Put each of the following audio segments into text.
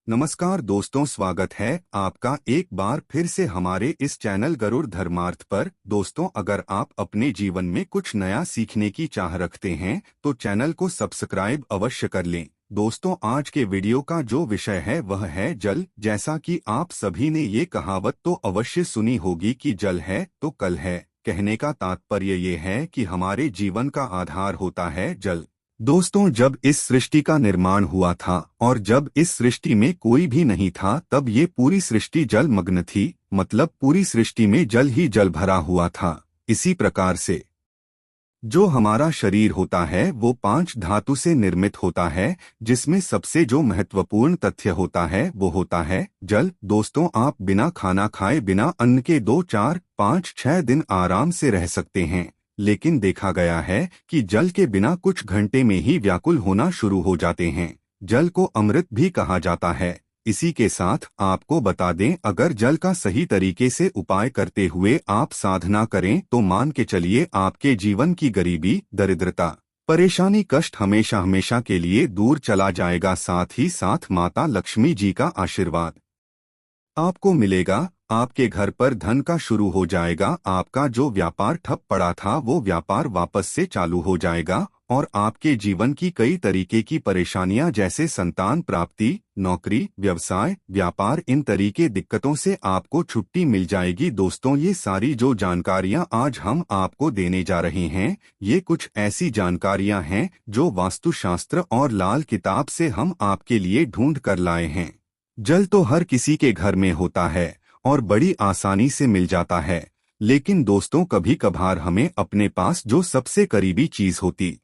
नमस्कार दोस्तों, स्वागत है आपका एक बार फिर से हमारे इस चैनल गरुड़ धर्मार्थ पर। दोस्तों, अगर आप अपने जीवन में कुछ नया सीखने की चाह रखते हैं तो चैनल को सब्सक्राइब अवश्य कर लें। दोस्तों, आज के वीडियो का जो विषय है वह है जल। जैसा कि आप सभी ने ये कहावत तो अवश्य सुनी होगी कि जल है तो कल है। कहने का तात्पर्य ये है कि हमारे जीवन का आधार होता है जल। दोस्तों, जब इस सृष्टि का निर्माण हुआ था और जब इस सृष्टि में कोई भी नहीं था, तब ये पूरी सृष्टि जलमग्न थी। मतलब पूरी सृष्टि में जल ही जल भरा हुआ था। इसी प्रकार से जो हमारा शरीर होता है वो 5 धातु से निर्मित होता है, जिसमें सबसे जो महत्वपूर्ण तथ्य होता है वो होता है जल। दोस्तों, आप बिना खाना खाए, बिना अन्न के 2, 4, 5, 6 दिन आराम से रह सकते हैं, लेकिन देखा गया है कि जल के बिना कुछ घंटे में ही व्याकुल होना शुरू हो जाते हैं। जल को अमृत भी कहा जाता है। इसी के साथ आपको बता दें, अगर जल का सही तरीके से उपाय करते हुए आप साधना करें तो मान के चलिए आपके जीवन की गरीबी, दरिद्रता, परेशानी, कष्ट हमेशा हमेशा के लिए दूर चला जाएगा। साथ ही साथ माता लक्ष्मी जी का आशीर्वाद आपको मिलेगा। आपके घर पर धन का शुरू हो जाएगा। आपका जो व्यापार ठप पड़ा था वो व्यापार वापस से चालू हो जाएगा और आपके जीवन की कई तरीके की परेशानियां जैसे संतान प्राप्ति, नौकरी, व्यवसाय, व्यापार, इन तरीके दिक्कतों से आपको छुट्टी मिल जाएगी। दोस्तों, ये सारी जो जानकारियां आज हम आपको देने जा रहे हैं, ये कुछ ऐसी जानकारियां हैं जो वास्तुशास्त्र और लाल किताब से हम आपके लिए ढूंढ कर लाए हैं। जल तो हर किसी के घर में होता है और बड़ी आसानी से मिल जाता है, लेकिन दोस्तों कभी कभार हमें अपने पास जो सबसे करीबी चीज होती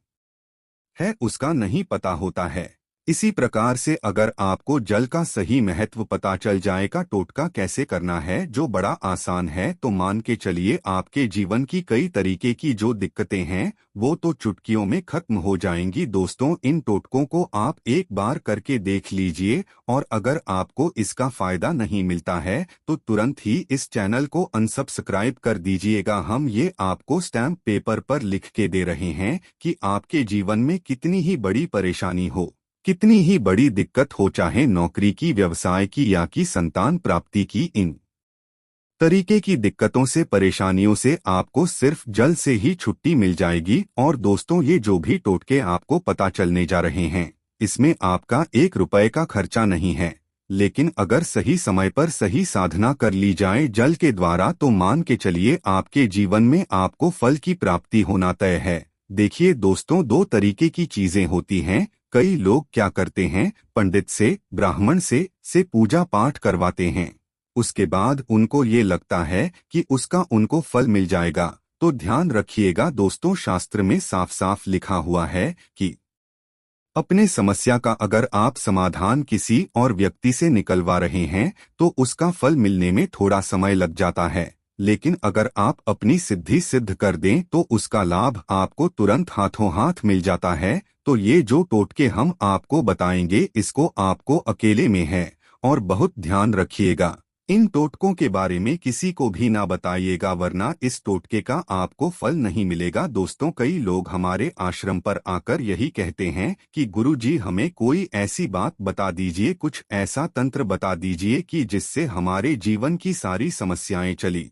है उसका नहीं पता होता है। इसी प्रकार से अगर आपको जल का सही महत्व पता चल जाएगा, टोटका कैसे करना है जो बड़ा आसान है, तो मान के चलिए आपके जीवन की कई तरीके की जो दिक्कतें हैं वो तो चुटकियों में खत्म हो जाएंगी। दोस्तों, इन टोटकों को आप एक बार करके देख लीजिए और अगर आपको इसका फायदा नहीं मिलता है तो तुरंत ही इस चैनल को अनसब्सक्राइब कर दीजिएगा। हम ये आपको स्टैम्प पेपर पर लिख के दे रहे हैं कि आपके जीवन में कितनी ही बड़ी परेशानी हो, कितनी ही बड़ी दिक्कत हो, चाहे नौकरी की, व्यवसाय की या की संतान प्राप्ति की, इन तरीके की दिक्कतों से, परेशानियों से आपको सिर्फ जल से ही छुट्टी मिल जाएगी। और दोस्तों, ये जो भी टोटके आपको पता चलने जा रहे हैं, इसमें आपका 1 रुपए का खर्चा नहीं है, लेकिन अगर सही समय पर सही साधना कर ली जाए जल के द्वारा तो मान के चलिए आपके जीवन में आपको फल की प्राप्ति होना तय है। देखिए दोस्तों, 2 तरीके की चीजें होती हैं। कई लोग क्या करते हैं, पंडित से, ब्राह्मण से पूजा पाठ करवाते हैं। उसके बाद उनको ये लगता है कि उसका उनको फल मिल जाएगा। तो ध्यान रखिएगा दोस्तों, शास्त्र में साफ साफ लिखा हुआ है कि अपने समस्या का अगर आप समाधान किसी और व्यक्ति से निकलवा रहे हैं तो उसका फल मिलने में थोड़ा समय लग जाता है, लेकिन अगर आप अपनी सिद्धि सिद्ध कर दें तो उसका लाभ आपको तुरंत हाथों हाथ मिल जाता है। तो ये जो टोटके हम आपको बताएंगे इसको आपको अकेले में है और बहुत ध्यान रखिएगा। इन टोटकों के बारे में किसी को भी ना बताइएगा, वरना इस टोटके का आपको फल नहीं मिलेगा। दोस्तों, कई लोग हमारे आश्रम पर आकर यही कहते हैं कि गुरुजी हमें कोई ऐसी बात बता दीजिए, कुछ ऐसा तंत्र बता दीजिए कि जिससे हमारे जीवन की सारी समस्याएं चली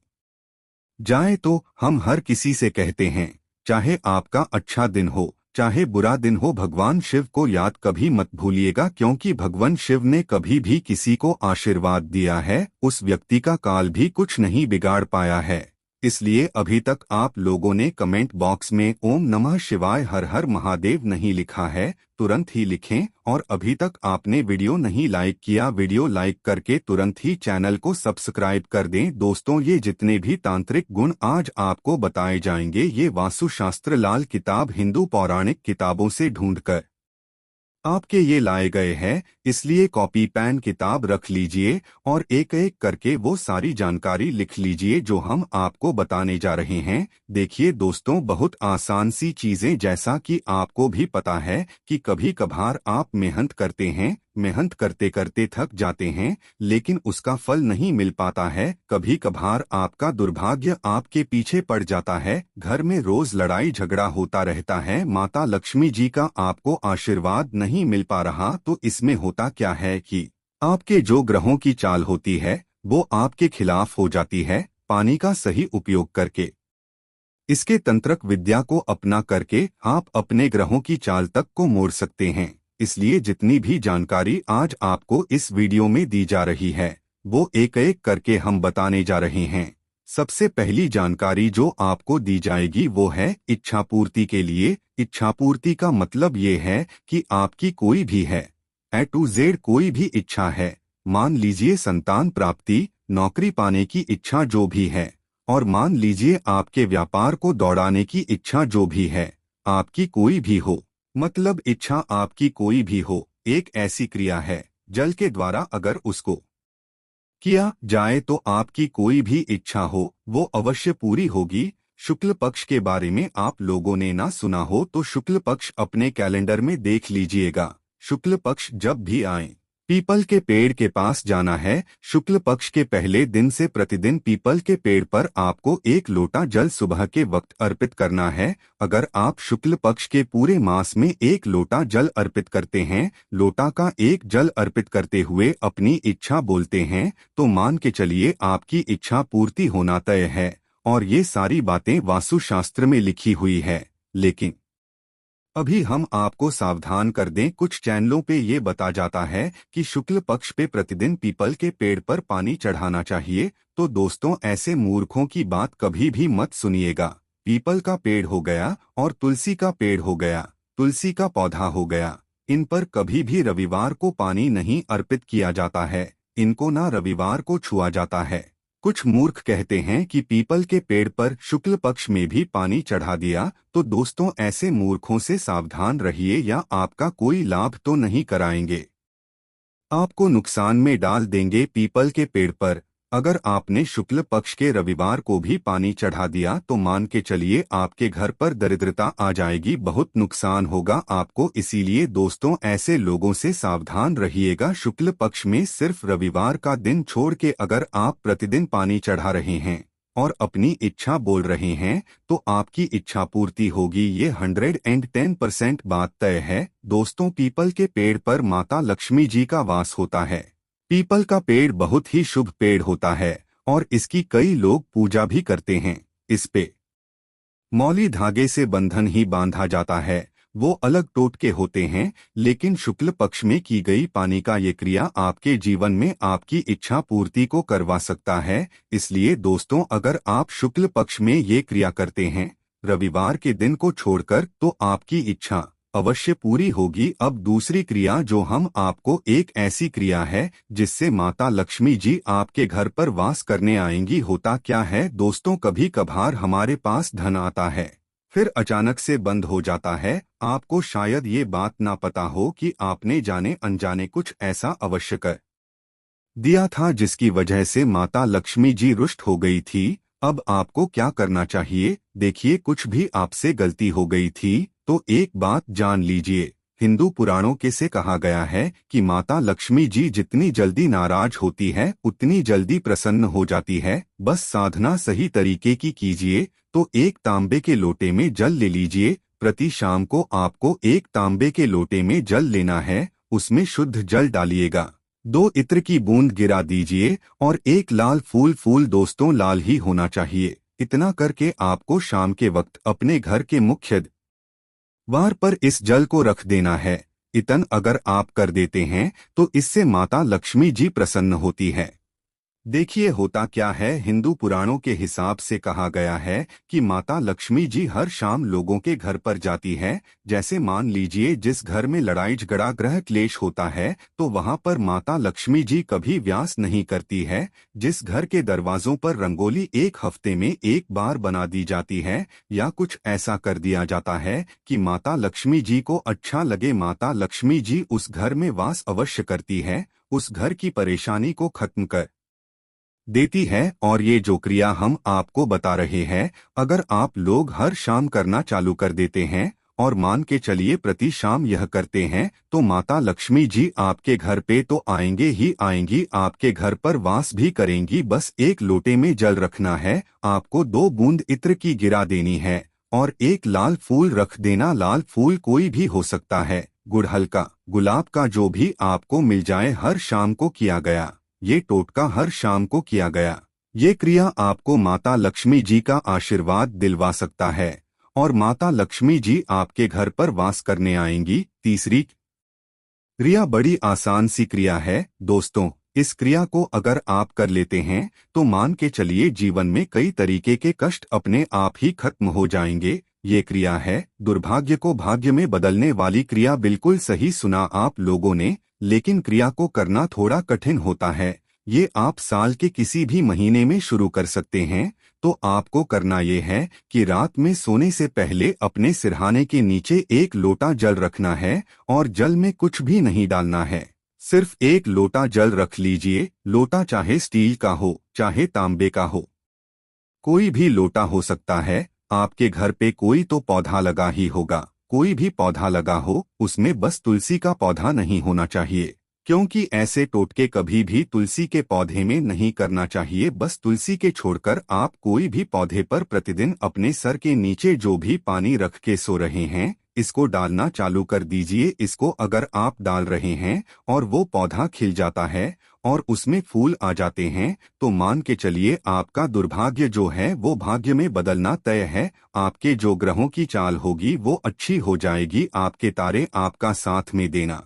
जाए। तो हम हर किसी से कहते हैं, चाहे आपका अच्छा दिन हो चाहे बुरा दिन हो, भगवान शिव को याद कभी मत भूलिएगा, क्योंकि भगवान शिव ने कभी भी किसी को आशीर्वाद दिया है उस व्यक्ति का काल भी कुछ नहीं बिगाड़ पाया है। इसलिए अभी तक आप लोगों ने कमेंट बॉक्स में ओम नमः शिवाय हर हर महादेव नहीं लिखा है, तुरंत ही लिखें। और अभी तक आपने वीडियो नहीं लाइक किया, वीडियो लाइक करके तुरंत ही चैनल को सब्सक्राइब कर दें। दोस्तों, ये जितने भी तांत्रिक गुण आज आपको बताए जाएंगे ये वास्तुशास्त्र लाल किताब हिंदू पौराणिक किताबों से ढूंढकर आपके ये लाए गए हैं। इसलिए कॉपी पेन किताब रख लीजिए और एक एक करके वो सारी जानकारी लिख लीजिए जो हम आपको बताने जा रहे हैं। देखिए दोस्तों, बहुत आसान सी चीजें, जैसा कि आपको भी पता है कि कभी कभार आप मेहनत करते हैं, मेहनत करते करते थक जाते हैं, लेकिन उसका फल नहीं मिल पाता है। कभी कभार आपका दुर्भाग्य आपके पीछे पड़ जाता है, घर में रोज लड़ाई झगड़ा होता रहता है, माता लक्ष्मी जी का आपको आशीर्वाद नहीं मिल पा रहा। तो इसमें होता क्या है कि आपके जो ग्रहों की चाल होती है वो आपके खिलाफ हो जाती है पानी का सही उपयोग करके। इसके तंत्रक विद्या को अपना करके आप अपने ग्रहों की चाल तक को मोड़ सकते हैं। इसलिए जितनी भी जानकारी आज आपको इस वीडियो में दी जा रही है वो एक एक करके हम बताने जा रहे हैं। सबसे पहली जानकारी जो आपको दी जाएगी वो है इच्छा पूर्ति के लिए। इच्छा पूर्ति का मतलब ये है कि आपकी कोई भी है A to Z कोई भी इच्छा है, मान लीजिए संतान प्राप्ति, नौकरी पाने की इच्छा जो भी है, और मान लीजिए आपके व्यापार को दौड़ाने की इच्छा जो भी है, आपकी कोई भी हो, मतलब इच्छा आपकी कोई भी हो, एक ऐसी क्रिया है जल के द्वारा अगर उसको किया जाए तो आपकी कोई भी इच्छा हो वो अवश्य पूरी होगी। शुक्ल पक्ष के बारे में आप लोगों ने ना सुना हो तो शुक्ल पक्ष अपने कैलेंडर में देख लीजिएगा। शुक्ल पक्ष जब भी आए पीपल के पेड़ के पास जाना है। शुक्ल पक्ष के पहले दिन से प्रतिदिन पीपल के पेड़ पर आपको एक लोटा जल सुबह के वक्त अर्पित करना है। अगर आप शुक्ल पक्ष के पूरे मास में एक लोटा जल अर्पित करते हैं, लोटा का एक जल अर्पित करते हुए अपनी इच्छा बोलते हैं, तो मान के चलिए आपकी इच्छा पूर्ति होना तय है। और ये सारी बातें वास्तुशास्त्र में लिखी हुई है। लेकिन अभी हम आपको सावधान कर दें, कुछ चैनलों पे ये बता जाता है कि शुक्ल पक्ष पे प्रतिदिन पीपल के पेड़ पर पानी चढ़ाना चाहिए। तो दोस्तों ऐसे मूर्खों की बात कभी भी मत सुनिएगा। पीपल का पेड़ हो गया और तुलसी का पेड़ हो गया, तुलसी का पौधा हो गया, इन पर कभी भी रविवार को पानी नहीं अर्पित किया जाता है। इनको ना रविवार को छुआ जाता है। कुछ मूर्ख कहते हैं कि पीपल के पेड़ पर शुक्ल पक्ष में भी पानी चढ़ा दिया। तो दोस्तों ऐसे मूर्खों से सावधान रहिए, या आपका कोई लाभ तो नहीं कराएंगे, आपको नुकसान में डाल देंगे। पीपल के पेड़ पर अगर आपने शुक्ल पक्ष के रविवार को भी पानी चढ़ा दिया तो मान के चलिए आपके घर पर दरिद्रता आ जाएगी, बहुत नुकसान होगा आपको। इसीलिए दोस्तों ऐसे लोगों से सावधान रहिएगा। शुक्ल पक्ष में सिर्फ रविवार का दिन छोड़ के अगर आप प्रतिदिन पानी चढ़ा रहे हैं और अपनी इच्छा बोल रहे हैं तो आपकी इच्छा पूर्ति होगी। ये 110% बात तय है। दोस्तों पीपल के पेड़ पर माता लक्ष्मी जी का वास होता है। पीपल का पेड़ बहुत ही शुभ पेड़ होता है और इसकी कई लोग पूजा भी करते हैं। इस पे मौली धागे से बंधन ही बांधा जाता है, वो अलग टोटके होते हैं। लेकिन शुक्ल पक्ष में की गई पानी का ये क्रिया आपके जीवन में आपकी इच्छा पूर्ति को करवा सकता है। इसलिए दोस्तों अगर आप शुक्ल पक्ष में ये क्रिया करते हैं रविवार के दिन को छोड़कर, तो आपकी इच्छा अवश्य पूरी होगी। अब दूसरी क्रिया जो हम आपको, एक ऐसी क्रिया है जिससे माता लक्ष्मी जी आपके घर पर वास करने आएंगी। होता क्या है दोस्तों, कभी कभार हमारे पास धन आता है फिर अचानक से बंद हो जाता है। आपको शायद ये बात ना पता हो कि आपने जाने अनजाने कुछ ऐसा अवश्य कर दिया था जिसकी वजह से माता लक्ष्मी जी रुष्ट हो गई थी। अब आपको क्या करना चाहिए, देखिए कुछ भी आपसे गलती हो गई थी तो एक बात जान लीजिए, हिंदू पुराणों के से कहा गया है कि माता लक्ष्मी जी जितनी जल्दी नाराज होती है उतनी जल्दी प्रसन्न हो जाती है। बस साधना सही तरीके की कीजिए। तो एक तांबे के लोटे में जल ले लीजिए। प्रति शाम को आपको एक तांबे के लोटे में जल लेना है, उसमें शुद्ध जल डालिएगा, 2 इत्र की बूंद गिरा दीजिए और एक लाल फूल दोस्तों लाल ही होना चाहिए। इतना करके आपको शाम के वक्त अपने घर के मुख्य द्वार पर इस जल को रख देना है। इतन अगर आप कर देते हैं तो इससे माता लक्ष्मी जी प्रसन्न होती है। देखिए होता क्या है, हिंदू पुराणों के हिसाब से कहा गया है कि माता लक्ष्मी जी हर शाम लोगों के घर पर जाती है। जैसे मान लीजिए जिस घर में लड़ाई झगड़ा ग्रह क्लेश होता है तो वहां पर माता लक्ष्मी जी कभी व्यास नहीं करती है। जिस घर के दरवाजों पर रंगोली एक हफ्ते में एक बार बना दी जाती है या कुछ ऐसा कर दिया जाता है कि माता लक्ष्मी जी को अच्छा लगे, माता लक्ष्मी जी उस घर में वास अवश्य करती है, उस घर की परेशानी को खत्म कर देती है। और ये जो क्रिया हम आपको बता रहे हैं, अगर आप लोग हर शाम करना चालू कर देते हैं और मान के चलिए प्रति शाम यह करते हैं तो माता लक्ष्मी जी आपके घर पे तो आएंगे ही आएंगी, आपके घर पर वास भी करेंगी। बस एक लोटे में जल रखना है, आपको 2 बूंद इत्र की गिरा देनी है और एक लाल फूल रख देना। लाल फूल कोई भी हो सकता है, गुड़हल का, गुलाब का, जो भी आपको मिल जाए, हर शाम को किया गया। ये टोटका हर शाम को किया गया। ये क्रिया आपको माता लक्ष्मी जी का आशीर्वाद दिलवा सकता है और माता लक्ष्मी जी आपके घर पर वास करने आएंगी। तीसरी क्रिया बड़ी आसान सी क्रिया है दोस्तों। इस क्रिया को अगर आप कर लेते हैं तो मान के चलिए जीवन में कई तरीके के कष्ट अपने आप ही खत्म हो जाएंगे। ये क्रिया है दुर्भाग्य को भाग्य में बदलने वाली क्रिया। बिल्कुल सही सुना आप लोगों ने, लेकिन क्रिया को करना थोड़ा कठिन होता है। ये आप साल के किसी भी महीने में शुरू कर सकते हैं। तो आपको करना ये है कि रात में सोने से पहले अपने सिरहाने के नीचे एक लोटा जल रखना है और जल में कुछ भी नहीं डालना है। सिर्फ एक लोटा जल रख लीजिए। लोटा चाहे स्टील का हो चाहे तांबे का हो, कोई भी लोटा हो सकता है। आपके घर पे कोई तो पौधा लगा ही होगा। कोई भी पौधा लगा हो, उसमें बस तुलसी का पौधा नहीं होना चाहिए, क्योंकि ऐसे टोटके कभी भी तुलसी के पौधे में नहीं करना चाहिए। बस तुलसी के छोड़कर आप कोई भी पौधे पर प्रतिदिन अपने सर के नीचे जो भी पानी रख के सो रहे हैं, इसको डालना चालू कर दीजिए। इसको अगर आप डाल रहे हैं और वो पौधा खिल जाता है और उसमें फूल आ जाते हैं, तो मान के चलिए आपका दुर्भाग्य जो है वो भाग्य में बदलना तय है। आपके जो ग्रहों की चाल होगी वो अच्छी हो जाएगी। आपके तारे आपका साथ में देना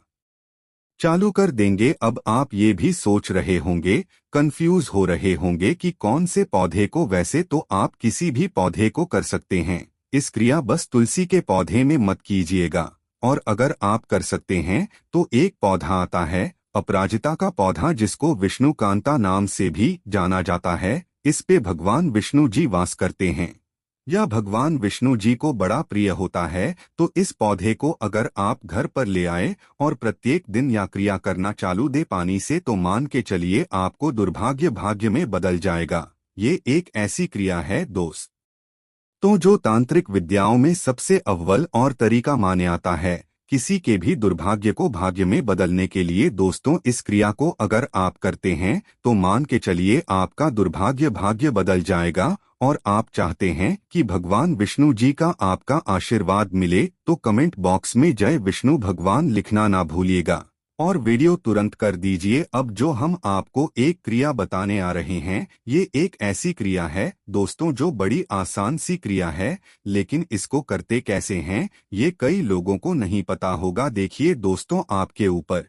चालू कर देंगे। अब आप ये भी सोच रहे होंगे, कंफ्यूज हो रहे होंगे कि कौन से पौधे को। वैसे तो आप किसी भी पौधे को कर सकते हैं। इस क्रिया बस तुलसी के पौधे में मत कीजिएगा। और अगर आप कर सकते हैं तो एक पौधा आता है अपराजिता का पौधा, जिसको विष्णुकांता नाम से भी जाना जाता है। इस पे भगवान विष्णु जी वास करते हैं। यह भगवान विष्णु जी को बड़ा प्रिय होता है। तो इस पौधे को अगर आप घर पर ले आए और प्रत्येक दिन यह क्रिया करना चालू दे पानी से, तो मान के चलिए आपको दुर्भाग्य भाग्य में बदल जाएगा। ये एक ऐसी क्रिया है दोस्त तो जो तांत्रिक विद्याओं में सबसे अव्वल और तरीका माने आता है किसी के भी दुर्भाग्य को भाग्य में बदलने के लिए। दोस्तों, इस क्रिया को अगर आप करते हैं तो मान के चलिए आपका दुर्भाग्य भाग्य बदल जाएगा। और आप चाहते हैं कि भगवान विष्णु जी का आपका आशीर्वाद मिले, तो कमेंट बॉक्स में जय विष्णु भगवान लिखना ना भूलिएगा और वीडियो तुरंत कर दीजिए। अब जो हम आपको एक क्रिया बताने आ रहे हैं, ये एक ऐसी क्रिया है दोस्तों जो बड़ी आसान सी क्रिया है, लेकिन इसको करते कैसे हैं ये कई लोगों को नहीं पता होगा। देखिए दोस्तों, आपके ऊपर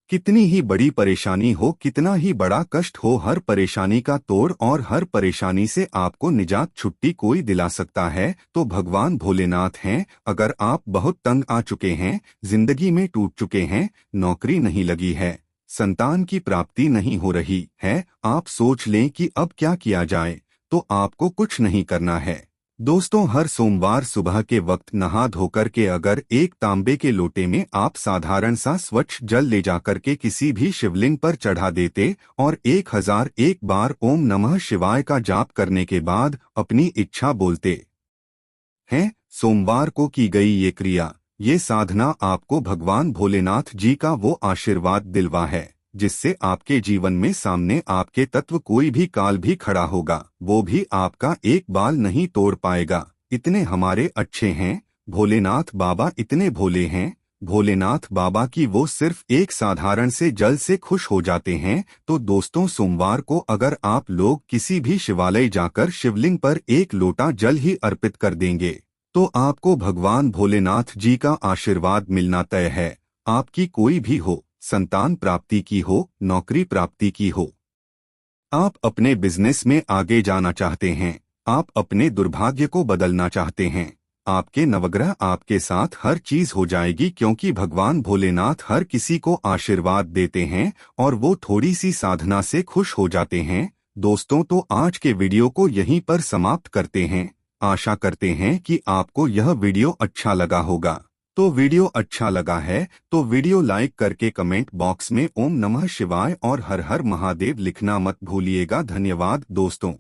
कितनी ही बड़ी परेशानी हो, कितना ही बड़ा कष्ट हो, हर परेशानी का तोड़ और हर परेशानी से आपको निजात छुट्टी कोई दिला सकता है तो भगवान भोलेनाथ हैं। अगर आप बहुत तंग आ चुके हैं, जिंदगी में टूट चुके हैं, नौकरी नहीं लगी है, संतान की प्राप्ति नहीं हो रही है, आप सोच लें कि अब क्या किया जाए, तो आपको कुछ नहीं करना है दोस्तों। हर सोमवार सुबह के वक्त नहा धोकर के अगर एक तांबे के लोटे में आप साधारण सा स्वच्छ जल ले जाकर के किसी भी शिवलिंग पर चढ़ा देते और 1001 बार ओम नमः शिवाय का जाप करने के बाद अपनी इच्छा बोलते हैं, सोमवार को की गई ये क्रिया, ये साधना आपको भगवान भोलेनाथ जी का वो आशीर्वाद दिलवा है जिससे आपके जीवन में सामने आपके तत्व कोई भी काल भी खड़ा होगा, वो भी आपका एक बाल नहीं तोड़ पाएगा। इतने हमारे अच्छे हैं भोलेनाथ बाबा, इतने भोले हैं भोलेनाथ बाबा की वो सिर्फ एक साधारण से जल से खुश हो जाते हैं। तो दोस्तों, सोमवार को अगर आप लोग किसी भी शिवालय जाकर शिवलिंग पर एक लोटा जल ही अर्पित कर देंगे, तो आपको भगवान भोलेनाथ जी का आशीर्वाद मिलना तय है। आपकी कोई भी हो, संतान प्राप्ति की हो, नौकरी प्राप्ति की हो, आप अपने बिजनेस में आगे जाना चाहते हैं, आप अपने दुर्भाग्य को बदलना चाहते हैं, आपके नवग्रह आपके साथ हर चीज हो जाएगी, क्योंकि भगवान भोलेनाथ हर किसी को आशीर्वाद देते हैं और वो थोड़ी सी साधना से खुश हो जाते हैं। दोस्तों, तो आज के वीडियो को यहीं पर समाप्त करते हैं। आशा करते हैं कि आपको यह वीडियो अच्छा लगा होगा। तो वीडियो अच्छा लगा है तो वीडियो लाइक करके कमेंट बॉक्स में ओम नमः शिवाय और हर हर महादेव लिखना मत भूलिएगा। धन्यवाद दोस्तों।